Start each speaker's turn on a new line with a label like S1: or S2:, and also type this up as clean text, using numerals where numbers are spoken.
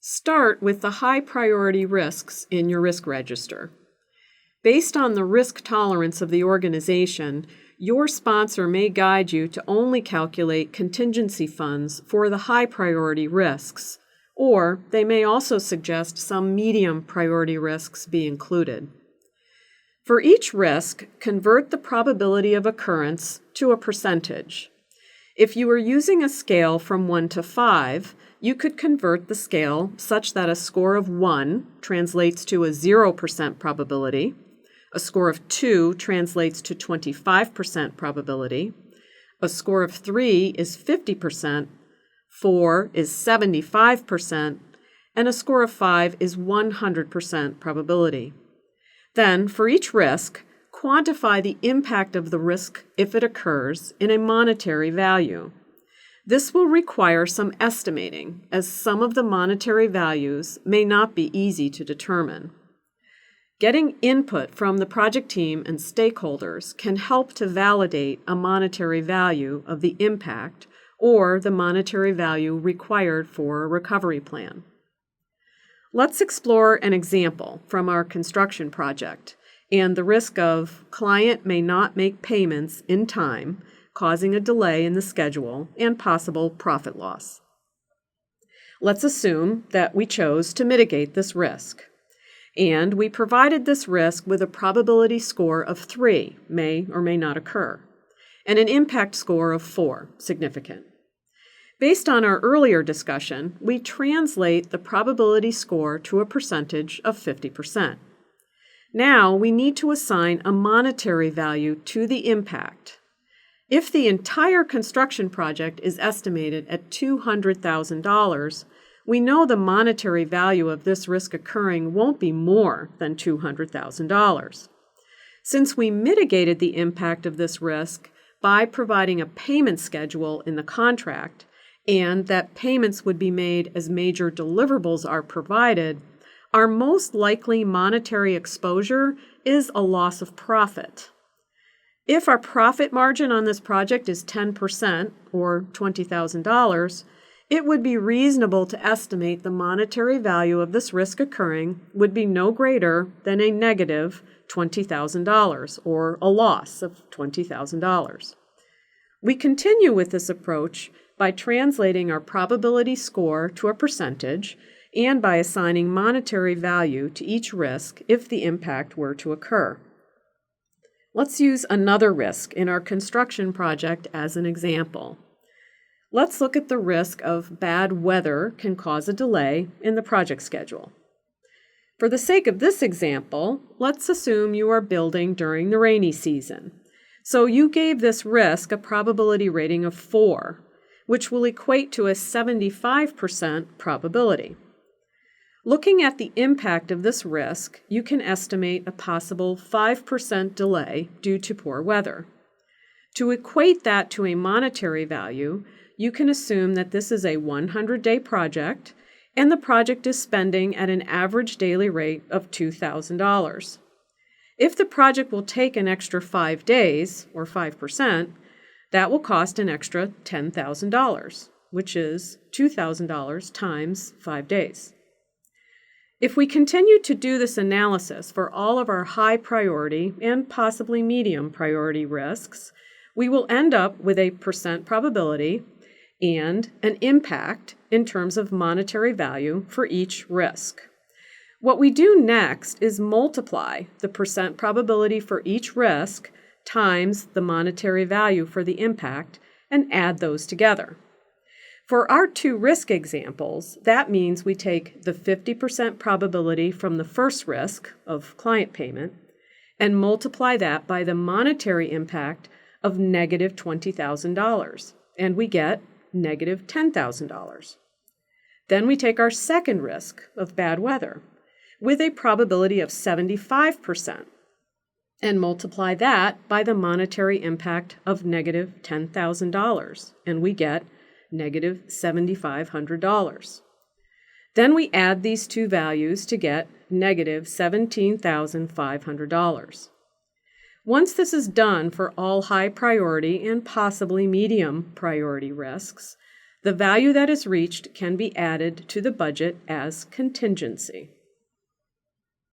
S1: Start with the high priority risks in your risk register. Based on the risk tolerance of the organization, your sponsor may guide you to only calculate contingency funds for the high priority risks, or they may also suggest some medium priority risks be included. For each risk, convert the probability of occurrence to a percentage. If you were using a scale from 1 to 5, you could convert the scale such that a score of 1 translates to a 0% probability, a score of 2 translates to 25% probability, a score of 3 is 50%, 4 is 75%, and a score of 5 is 100% probability. Then, for each risk, quantify the impact of the risk if it occurs in a monetary value. This will require some estimating, as some of the monetary values may not be easy to determine. Getting input from the project team and stakeholders can help to validate a monetary value of the impact or the monetary value required for a recovery plan. Let's explore an example from our construction project and the risk of client may not make payments in time, causing a delay in the schedule and possible profit loss. Let's assume that we chose to mitigate this risk, and we provided this risk with a probability score of 3, may or may not occur, and an impact score of 4, significant. Based on our earlier discussion, we translate the probability score to a percentage of 50%. Now we need to assign a monetary value to the impact. If the entire construction project is estimated at $200,000, we know the monetary value of this risk occurring won't be more than $200,000. Since we mitigated the impact of this risk by providing a payment schedule in the contract, and that payments would be made as major deliverables are provided, our most likely monetary exposure is a loss of profit. If our profit margin on this project is 10%, or $20,000, it would be reasonable to estimate the monetary value of this risk occurring would be no greater than a negative $20,000, or a loss of $20,000. We continue with this approach by translating our probability score to a percentage and by assigning monetary value to each risk if the impact were to occur. Let's use another risk in our construction project as an example. Let's look at the risk of bad weather can cause a delay in the project schedule. For the sake of this example, let's assume you are building during the rainy season. So you gave this risk a probability rating of 4, which will equate to a 75% probability. Looking at the impact of this risk, you can estimate a possible 5% delay due to poor weather. To equate that to a monetary value, you can assume that this is a 100-day project and the project is spending at an average daily rate of $2,000. If the project will take an extra 5 days, or 5%, that will cost an extra $10,000, which is $2,000 times 5 days. If we continue to do this analysis for all of our high priority and possibly medium priority risks, we will end up with a percent probability and an impact in terms of monetary value for each risk. What we do next is multiply the percent probability for each risk times the monetary value for the impact and add those together. For our 2 risk examples, that means we take the 50% probability from the first risk of client payment and multiply that by the monetary impact of negative $20,000, and we get negative $10,000. Then we take our second risk of bad weather with a probability of 75% and multiply that by the monetary impact of negative $10,000, and we get negative $7,500. Then we add these 2 values to get negative $17,500. Once this is done for all high priority and possibly medium priority risks, The value that is reached can be added to the budget as contingency.